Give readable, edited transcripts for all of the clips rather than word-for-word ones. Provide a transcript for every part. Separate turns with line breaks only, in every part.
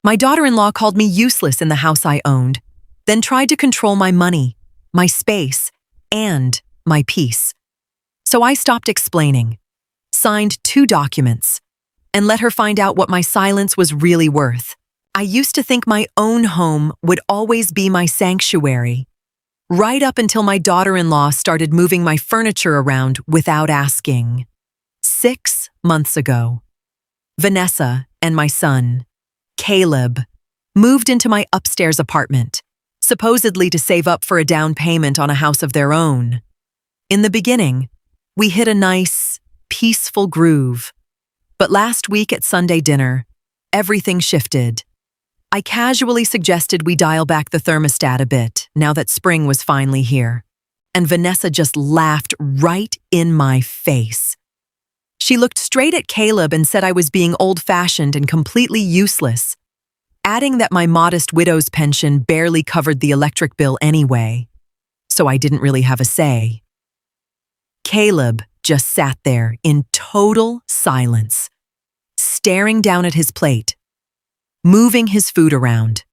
My daughter-in-law called me useless in the house I owned, then tried to control my money, my space, and my peace. So I stopped explaining, signed 2 documents, and let her find out what my silence was really worth. I used to think my own home would always be my sanctuary, right up until my daughter-in-law started moving my furniture around without asking. 6 months ago, Vanessa and my son, Caleb, moved into my upstairs apartment, supposedly to save up for a down payment on a house of their own. In the beginning, we hit a nice, peaceful groove. But last week at Sunday dinner, everything shifted. I casually suggested we dial back the thermostat a bit now that spring was finally here, and Vanessa just laughed right in my face. She looked straight at Caleb and said I was being old-fashioned and completely useless, adding that my modest widow's pension barely covered the electric bill anyway, so I didn't really have a say. Caleb just sat there in total silence, staring down at his plate, moving his food around.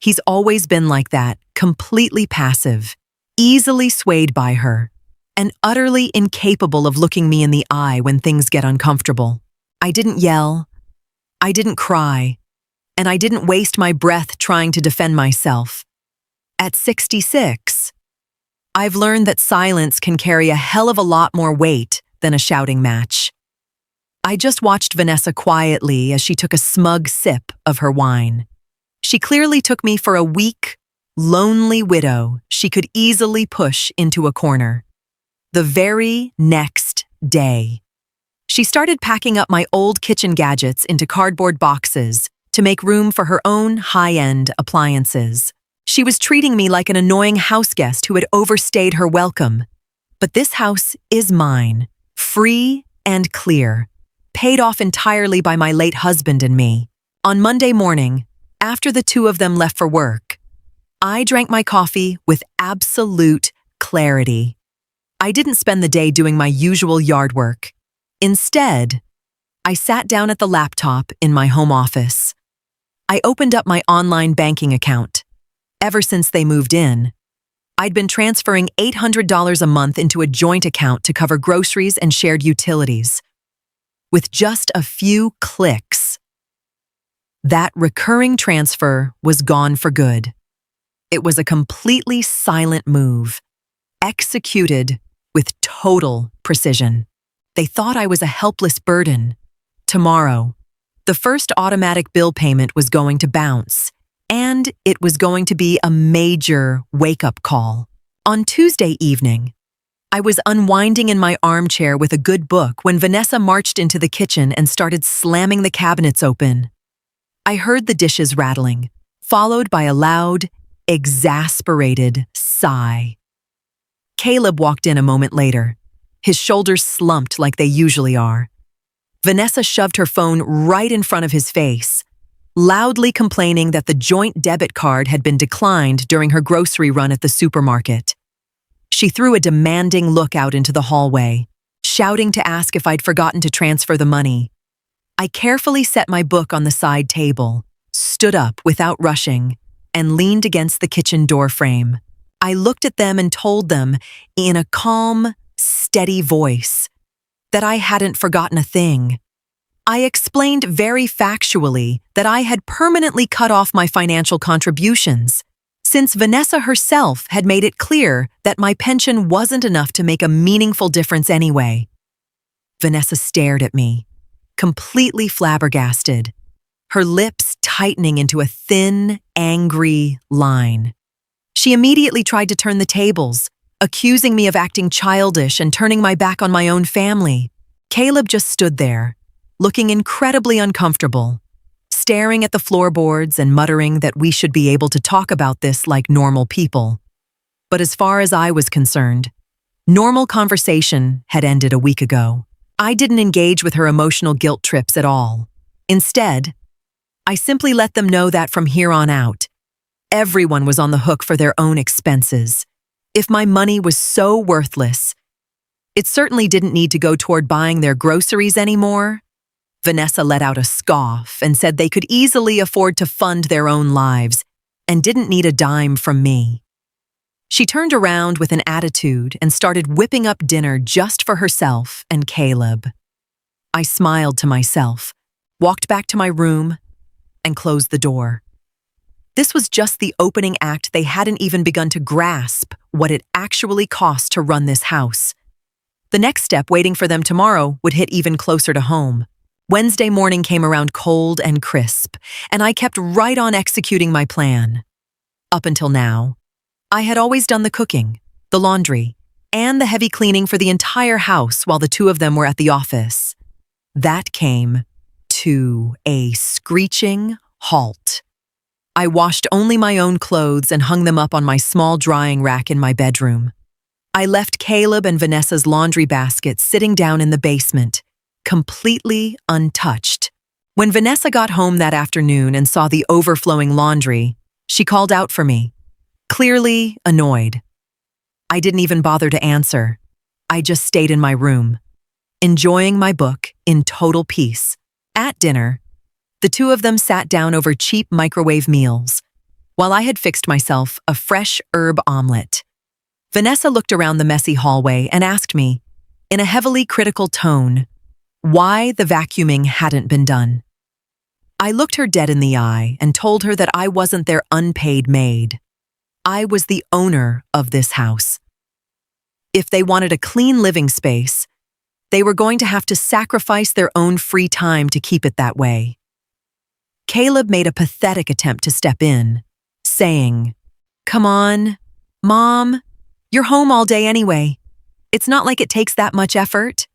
He's always been like that, completely passive, easily swayed by her, and utterly incapable of looking me in the eye when things get uncomfortable. I didn't yell, I didn't cry, and I didn't waste my breath trying to defend myself. At 66, I've learned that silence can carry a hell of a lot more weight than a shouting match. I just watched Vanessa quietly as she took a smug sip of her wine. She clearly took me for a weak, lonely widow she could easily push into a corner. The very next day, she started packing up my old kitchen gadgets into cardboard boxes to make room for her own high-end appliances. She was treating me like an annoying house guest who had overstayed her welcome. But this house is mine, free and clear, paid off entirely by my late husband and me. On Monday morning, after the 2 of them left for work, I drank my coffee with absolute clarity. I didn't spend the day doing my usual yard work. Instead, I sat down at the laptop in my home office. I opened up my online banking account. Ever since they moved in, I'd been transferring $800 a month into a joint account to cover groceries and shared utilities. With just a few clicks, that recurring transfer was gone for good. It was a completely silent move, executed with total precision. They thought I was a helpless burden. Tomorrow, the first automatic bill payment was going to bounce, and it was going to be a major wake-up call. On Tuesday evening, I was unwinding in my armchair with a good book when Vanessa marched into the kitchen and started slamming the cabinets open. I heard the dishes rattling, followed by a loud, exasperated sigh. Caleb walked in a moment later, his shoulders slumped like they usually are. Vanessa shoved her phone right in front of his face, loudly complaining that the joint debit card had been declined during her grocery run at the supermarket. She threw a demanding look out into the hallway, shouting to ask if I'd forgotten to transfer the money. I carefully set my book on the side table, stood up without rushing, and leaned against the kitchen door frame. I looked at them and told them, in a calm, steady voice, that I hadn't forgotten a thing. I explained very factually that I had permanently cut off my financial contributions, since Vanessa herself had made it clear that my pension wasn't enough to make a meaningful difference anyway. Vanessa stared at me, completely flabbergasted, her lips tightening into a thin, angry line. She immediately tried to turn the tables, accusing me of acting childish and turning my back on my own family. Caleb just stood there, looking incredibly uncomfortable, staring at the floorboards and muttering that we should be able to talk about this like normal people. But as far as I was concerned, normal conversation had ended a week ago. I didn't engage with her emotional guilt trips at all. Instead, I simply let them know that from here on out, everyone was on the hook for their own expenses. If my money was so worthless, it certainly didn't need to go toward buying their groceries anymore. Vanessa let out a scoff and said they could easily afford to fund their own lives and didn't need a dime from me. She turned around with an attitude and started whipping up dinner just for herself and Caleb. I smiled to myself, walked back to my room, and closed the door. This was just the opening act. They hadn't even begun to grasp what it actually cost to run this house. The next step waiting for them tomorrow would hit even closer to home. Wednesday morning came around cold and crisp, and I kept right on executing my plan. Up until now, I had always done the cooking, the laundry, and the heavy cleaning for the entire house while the two of them were at the office. That came to a screeching halt. I washed only my own clothes and hung them up on my small drying rack in my bedroom. I left Caleb and Vanessa's laundry baskets sitting down in the basement, completely untouched. When Vanessa got home that afternoon and saw the overflowing laundry, she called out for me, clearly annoyed. I didn't even bother to answer. I just stayed in my room, enjoying my book in total peace. At dinner, the two of them sat down over cheap microwave meals, while I had fixed myself a fresh herb omelet. Vanessa looked around the messy hallway and asked me, in a heavily critical tone, why the vacuuming hadn't been done. I looked her dead in the eye and told her that I wasn't their unpaid maid. I was the owner of this house. If they wanted a clean living space, they were going to have to sacrifice their own free time to keep it that way. Caleb made a pathetic attempt to step in, saying, "Come on, Mom, you're home all day anyway. It's not like it takes that much effort."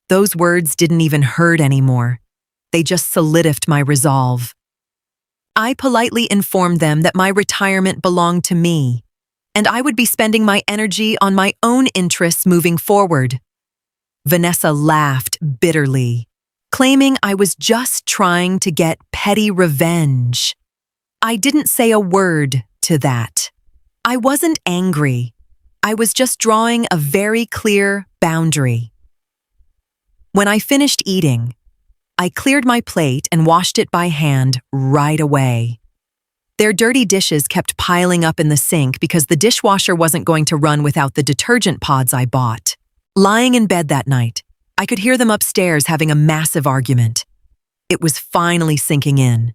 Those words didn't even hurt anymore. They just solidified my resolve. I politely informed them that my retirement belonged to me, and I would be spending my energy on my own interests moving forward. Vanessa laughed bitterly, claiming I was just trying to get petty revenge. I didn't say a word to that. I wasn't angry. I was just drawing a very clear boundary. When I finished eating, I cleared my plate and washed it by hand right away. Their dirty dishes kept piling up in the sink because the dishwasher wasn't going to run without the detergent pods I bought. Lying in bed that night, I could hear them upstairs having a massive argument. It was finally sinking in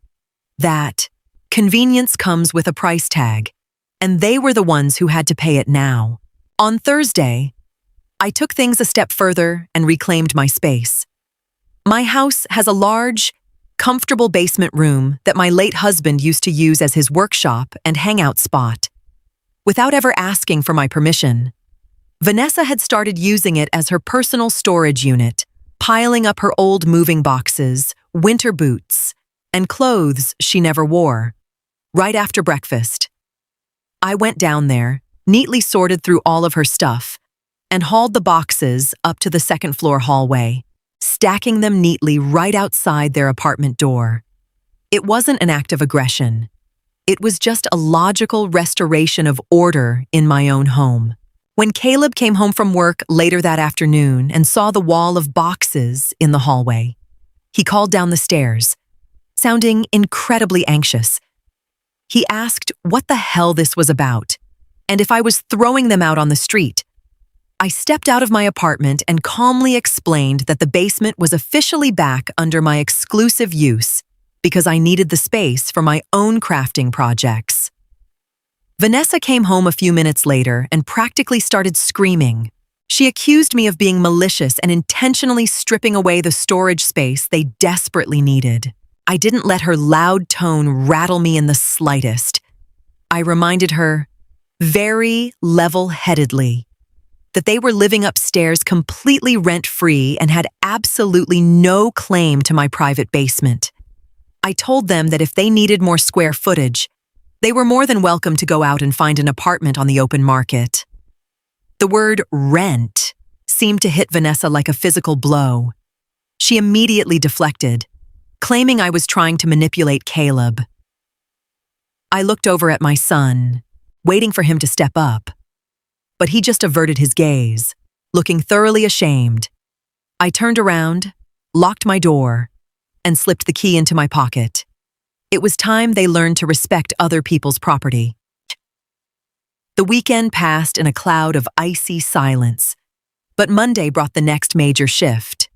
that convenience comes with a price tag, and they were the ones who had to pay it now. On Thursday, I took things a step further and reclaimed my space. My house has a large, comfortable basement room that my late husband used to use as his workshop and hangout spot. Without ever asking for my permission, Vanessa had started using it as her personal storage unit, piling up her old moving boxes, winter boots, and clothes she never wore. Right after breakfast, I went down there, neatly sorted through all of her stuff, and hauled the boxes up to the second-floor hallway, stacking them neatly right outside their apartment door. It wasn't an act of aggression. It was just a logical restoration of order in my own home. When Caleb came home from work later that afternoon and saw the wall of boxes in the hallway, he called down the stairs, sounding incredibly anxious. He asked what the hell this was about, and if I was throwing them out on the street. I stepped out of my apartment and calmly explained that the basement was officially back under my exclusive use because I needed the space for my own crafting projects. Vanessa came home a few minutes later and practically started screaming. She accused me of being malicious and intentionally stripping away the storage space they desperately needed. I didn't let her loud tone rattle me in the slightest. I reminded her, very level-headedly, that they were living upstairs completely rent-free and had absolutely no claim to my private basement. I told them that if they needed more square footage, they were more than welcome to go out and find an apartment on the open market. The word rent seemed to hit Vanessa like a physical blow. She immediately deflected, claiming I was trying to manipulate Caleb. I looked over at my son, waiting for him to step up, but he just averted his gaze, looking thoroughly ashamed. I turned around, locked my door, and slipped the key into my pocket. It was time they learned to respect other people's property. The weekend passed in a cloud of icy silence, but Monday brought the next major shift.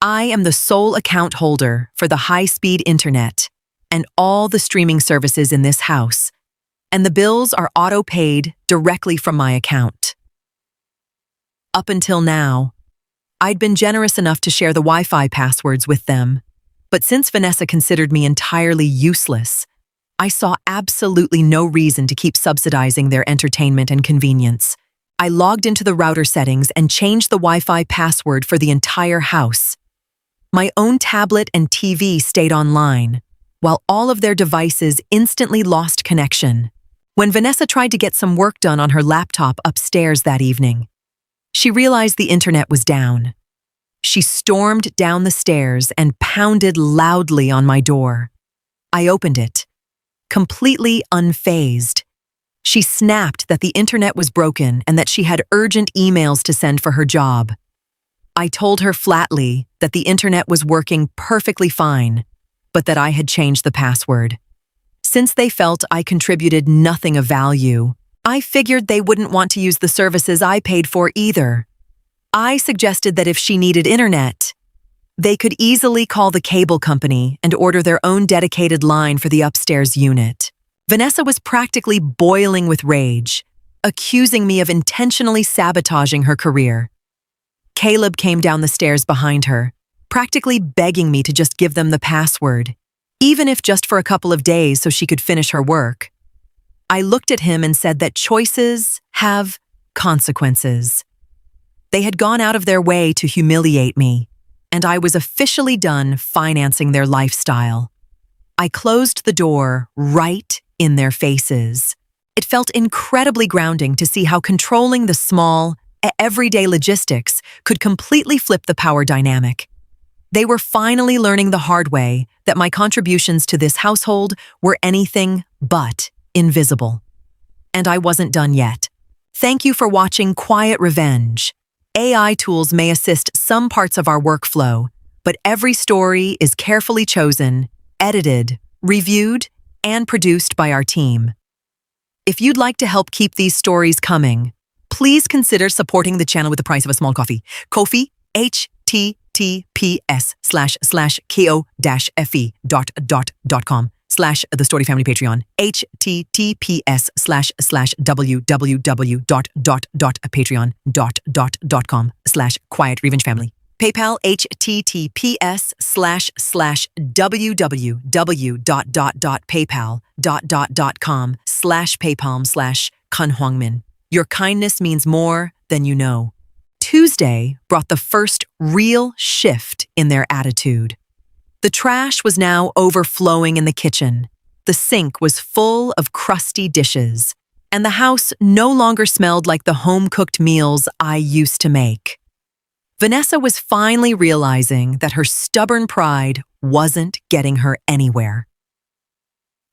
I am the sole account holder for the high-speed internet and all the streaming services in this house, and the bills are auto-paid directly from my account. Up until now, I'd been generous enough to share the Wi-Fi passwords with them, but since Vanessa considered me entirely useless, I saw absolutely no reason to keep subsidizing their entertainment and convenience. I logged into the router settings and changed the Wi-Fi password for the entire house. My own tablet and TV stayed online, while all of their devices instantly lost connection. When Vanessa tried to get some work done on her laptop upstairs that evening, she realized the internet was down. She stormed down the stairs and pounded loudly on my door. I opened it, completely unfazed. She snapped that the internet was broken and that she had urgent emails to send for her job. I told her flatly that the internet was working perfectly fine, but that I had changed the password. Since they felt I contributed nothing of value, I figured they wouldn't want to use the services I paid for either. I suggested that if she needed internet, they could easily call the cable company and order their own dedicated line for the upstairs unit. Vanessa was practically boiling with rage, accusing me of intentionally sabotaging her career. Caleb came down the stairs behind her, practically begging me to just give them the password, even if just for a couple of days so she could finish her work. I looked at him and said that choices have consequences. They had gone out of their way to humiliate me, and I was officially done financing their lifestyle. I closed the door right in their faces. It felt incredibly grounding to see how controlling the small, everyday logistics could completely flip the power dynamic. They were finally learning the hard way that my contributions to this household were anything but invisible. And I wasn't done yet. Thank you for watching Quiet Revenge. AI tools may assist some parts of our workflow, but every story is carefully chosen, edited, reviewed, and produced by our team. If you'd like to help keep these stories coming, please consider supporting the channel with the price of a small coffee. Ko-fi, https:/ko-fi.com/The Story Family Patreon, https:/www.patreon.com/Quiet Revenge Family. PayPal, https:/www.paypal.com/paypalm/Kun Your kindness means more than you know. Tuesday brought the first real shift in their attitude. The trash was now overflowing in the kitchen. The sink was full of crusty dishes, and the house no longer smelled like the home-cooked meals I used to make. Vanessa was finally realizing that her stubborn pride wasn't getting her anywhere.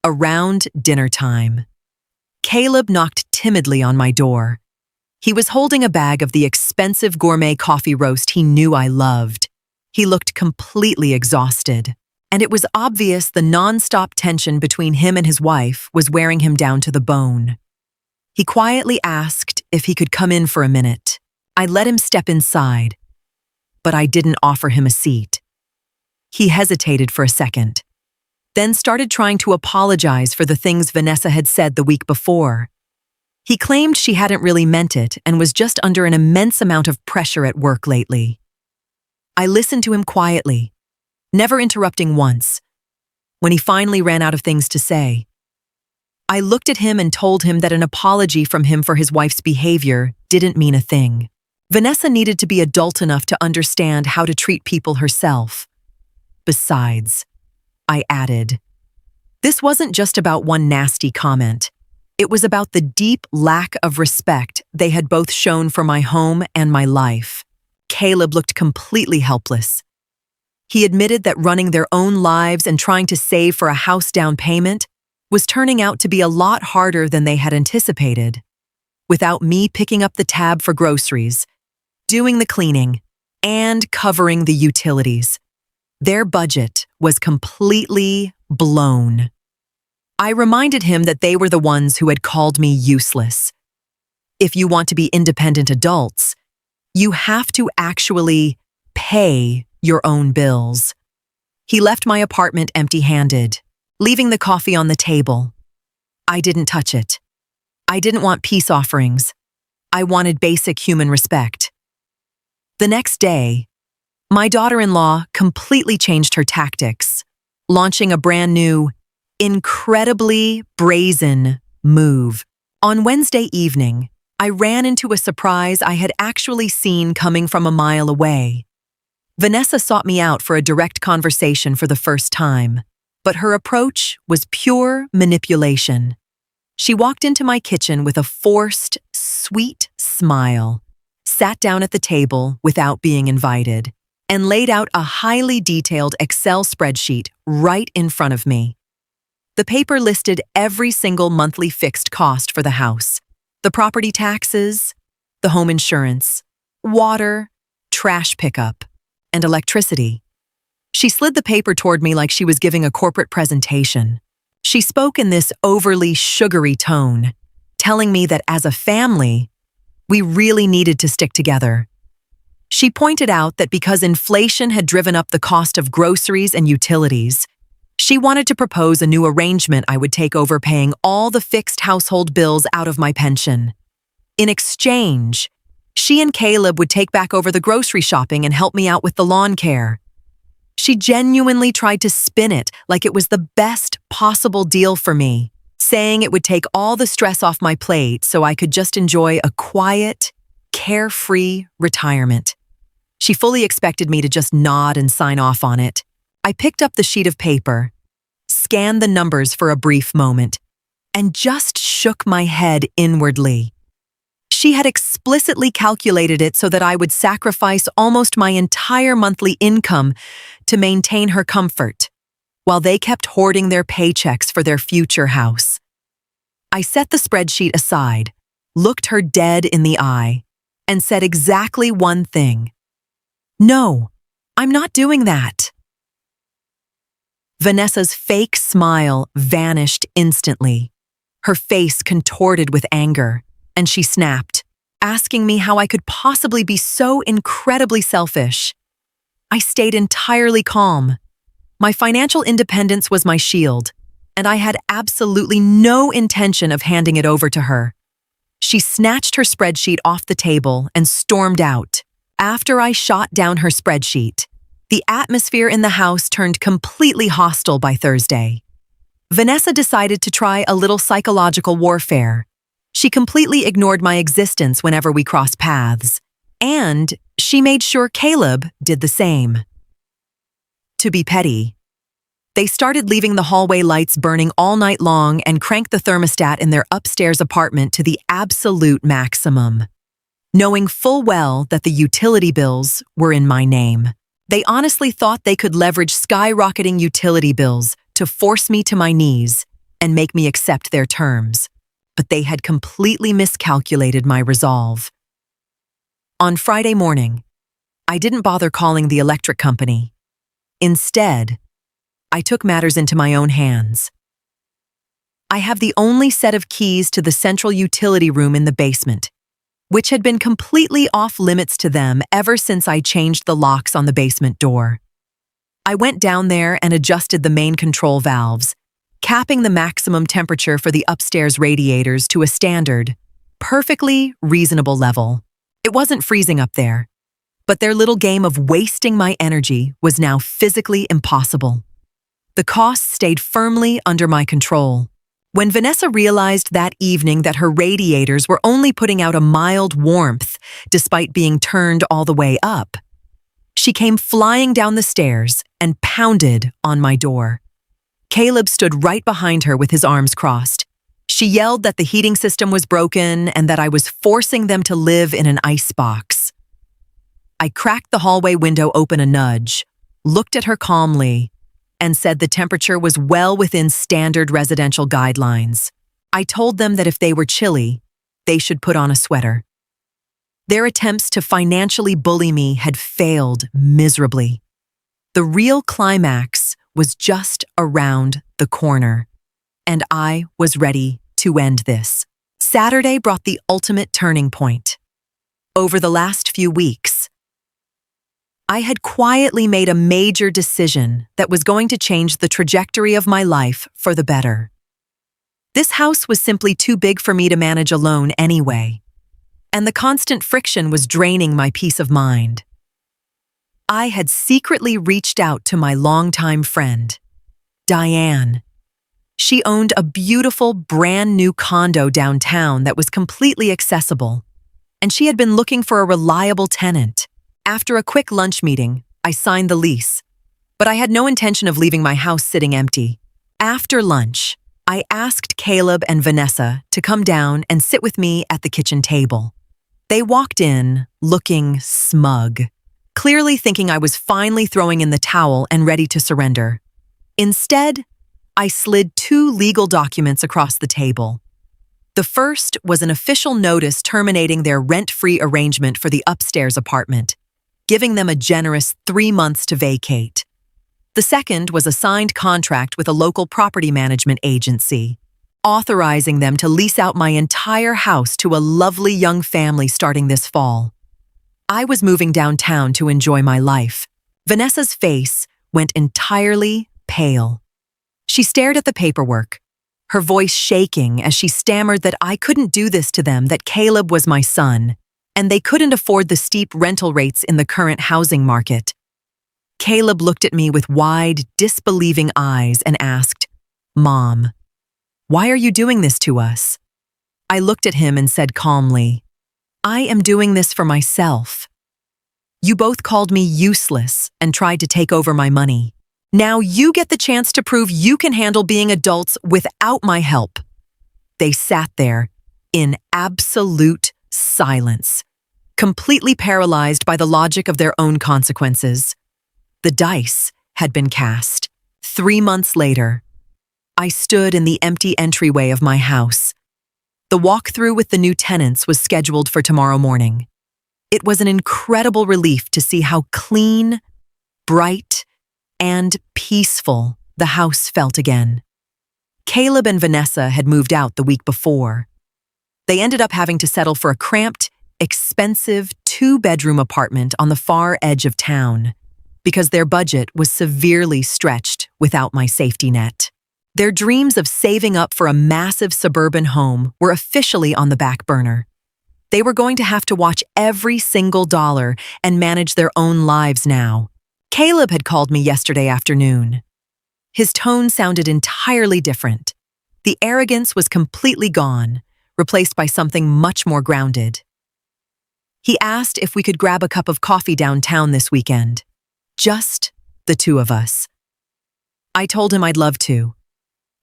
Around dinner time, Caleb knocked timidly on my door. He was holding a bag of the expensive gourmet coffee roast he knew I loved. He looked completely exhausted, and it was obvious the non-stop tension between him and his wife was wearing him down to the bone. He quietly asked if he could come in for a minute. I let him step inside, but I didn't offer him a seat. He hesitated for a second, then started trying to apologize for the things Vanessa had said the week before. He claimed she hadn't really meant it and was just under an immense amount of pressure at work lately. I listened to him quietly, never interrupting once. When he finally ran out of things to say, I looked at him and told him that an apology from him for his wife's behavior didn't mean a thing. Vanessa needed to be adult enough to understand how to treat people herself. Besides, I added, this wasn't just about one nasty comment. It was about the deep lack of respect they had both shown for my home and my life. Caleb looked completely helpless. He admitted that running their own lives and trying to save for a house down payment was turning out to be a lot harder than they had anticipated. Without me picking up the tab for groceries, doing the cleaning, and covering the utilities, Their budget was completely blown. I reminded him that they were the ones who had called me useless. If you want to be independent adults, you have to actually pay your own bills. He left my apartment empty-handed, leaving the coffee on the table. I didn't touch it. I didn't want peace offerings. I wanted basic human respect. The next day, my daughter-in-law completely changed her tactics, launching a brand new, incredibly brazen move. On Wednesday evening, I ran into a surprise I had actually seen coming from a mile away. Vanessa sought me out for a direct conversation for the first time, but her approach was pure manipulation. She walked into my kitchen with a forced, sweet smile, sat down at the table without being invited, and laid out a highly detailed Excel spreadsheet right in front of me. The paper listed every single monthly fixed cost for the house, the property taxes, the home insurance, water, trash pickup, and electricity. She slid the paper toward me like she was giving a corporate presentation. She spoke in this overly sugary tone, telling me that as a family, we really needed to stick together. She pointed out that because inflation had driven up the cost of groceries and utilities, she wanted to propose a new arrangement I would take over paying all the fixed household bills out of my pension. In exchange, she and Caleb would take back over the grocery shopping and help me out with the lawn care. She genuinely tried to spin it like it was the best possible deal for me, saying it would take all the stress off my plate so I could just enjoy a quiet, carefree retirement. She fully expected me to just nod and sign off on it. I picked up the sheet of paper, scanned the numbers for a brief moment, and just shook my head inwardly. She had explicitly calculated it so that I would sacrifice almost my entire monthly income to maintain her comfort, while they kept hoarding their paychecks for their future house. I set the spreadsheet aside, looked her dead in the eye, and said exactly one thing. No, I'm not doing that. Vanessa's fake smile vanished instantly. Her face contorted with anger, and she snapped, asking me how I could possibly be so incredibly selfish. I stayed entirely calm. My financial independence was my shield, and I had absolutely no intention of handing it over to her. She snatched her spreadsheet off the table and stormed out. After I shot down her spreadsheet, the atmosphere in the house turned completely hostile by Thursday. Vanessa decided to try a little psychological warfare. She completely ignored my existence whenever we crossed paths, and she made sure Caleb did the same. To be petty, they started leaving the hallway lights burning all night long and cranked the thermostat in their upstairs apartment to the absolute maximum. Knowing full well that the utility bills were in my name, they honestly thought they could leverage skyrocketing utility bills to force me to my knees and make me accept their terms. But they had completely miscalculated my resolve. On Friday morning, I didn't bother calling the electric company. Instead, I took matters into my own hands. I have the only set of keys to the central utility room in the basement, which had been completely off limits to them ever since I changed the locks on the basement door. I went down there and adjusted the main control valves, capping the maximum temperature for the upstairs radiators to a standard, perfectly reasonable level. It wasn't freezing up there, but their little game of wasting my energy was now physically impossible. The costs stayed firmly under my control. When Vanessa realized that evening that her radiators were only putting out a mild warmth despite being turned all the way up, she came flying down the stairs and pounded on my door. Caleb stood right behind her with his arms crossed. She yelled that the heating system was broken and that I was forcing them to live in an icebox. I cracked the hallway window open a nudge, looked at her calmly, and said the temperature was well within standard residential guidelines. I told them that if they were chilly, they should put on a sweater. Their attempts to financially bully me had failed miserably. The real climax was just around the corner, and I was ready to end this. Saturday brought the ultimate turning point. Over the last few weeks, I had quietly made a major decision that was going to change the trajectory of my life for the better. This house was simply too big for me to manage alone anyway, and the constant friction was draining my peace of mind. I had secretly reached out to my longtime friend, Diane. She owned a beautiful, brand new condo downtown that was completely accessible, and she had been looking for a reliable tenant. After a quick lunch meeting, I signed the lease, but I had no intention of leaving my house sitting empty. After lunch, I asked Caleb and Vanessa to come down and sit with me at the kitchen table. They walked in, looking smug, clearly thinking I was finally throwing in the towel and ready to surrender. Instead, I slid 2 legal documents across the table. The first was an official notice terminating their rent-free arrangement for the upstairs apartment, giving them a generous 3 months to vacate. The second was a signed contract with a local property management agency, authorizing them to lease out my entire house to a lovely young family starting this fall. I was moving downtown to enjoy my life. Vanessa's face went entirely pale. She stared at the paperwork, her voice shaking as she stammered that I couldn't do this to them, that Caleb was my son, and they couldn't afford the steep rental rates in the current housing market. Caleb looked at me with wide, disbelieving eyes and asked, "Mom, why are you doing this to us?" I looked at him and said calmly, "I am doing this for myself. You both called me useless and tried to take over my money. Now you get the chance to prove you can handle being adults without my help." They sat there in absolute silence, completely paralyzed by the logic of their own consequences. The dice had been cast. 3 months later, I stood in the empty entryway of my house. The walkthrough with the new tenants was scheduled for tomorrow morning. It was an incredible relief to see how clean, bright, and peaceful the house felt again. Caleb and Vanessa had moved out the week before. They ended up having to settle for a cramped, expensive 2-bedroom apartment on the far edge of town because their budget was severely stretched without my safety net. Their dreams of saving up for a massive suburban home were officially on the back burner. They were going to have to watch every single dollar and manage their own lives now. Caleb had called me yesterday afternoon. His tone sounded entirely different. The arrogance was completely gone, replaced by something much more grounded. He asked if we could grab a cup of coffee downtown this weekend. Just the 2 of us. I told him I'd love to,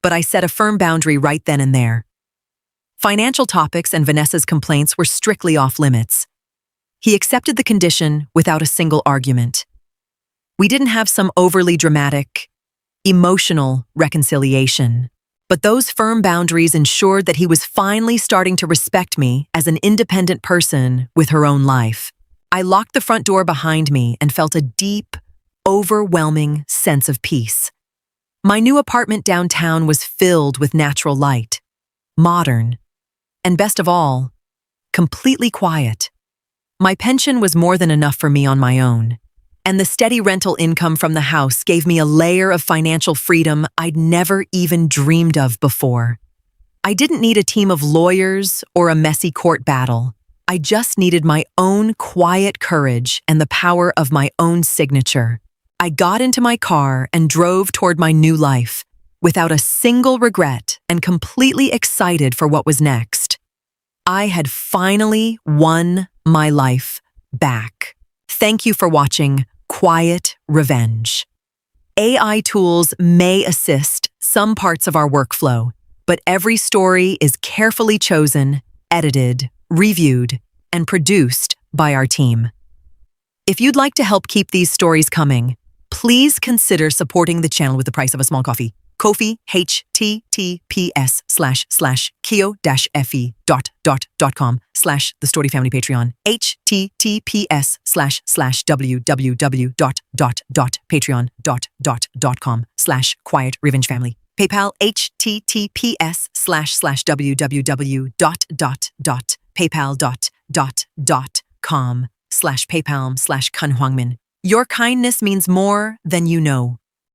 but I set a firm boundary right then and there. Financial topics and Vanessa's complaints were strictly off limits. He accepted the condition without a single argument. We didn't have some overly dramatic, emotional reconciliation, but those firm boundaries ensured that he was finally starting to respect me as an independent person with her own life. I locked the front door behind me and felt a deep, overwhelming sense of peace. My new apartment downtown was filled with natural light, modern, and best of all, completely quiet. My pension was more than enough for me on my own, and the steady rental income from the house gave me a layer of financial freedom I'd never even dreamed of before. I didn't need a team of lawyers or a messy court battle. I just needed my own quiet courage and the power of my own signature. I got into my car and drove toward my new life, without a single regret and completely excited for what was next. I had finally won my life back. Thank you for watching Quiet Revenge. AI tools may assist some parts of our workflow, but every story is carefully chosen, edited, reviewed, and produced by our team. If you'd like to help keep these stories coming, please consider supporting the channel with the price of a small coffee. Kofi, https://keo-fe.com/the Story Family Patreon, https://www.patreon.com/Quiet Revenge Family. PayPal, https://www.paypal.com/paypalm/Kun Huangmin. Your kindness means more than you know.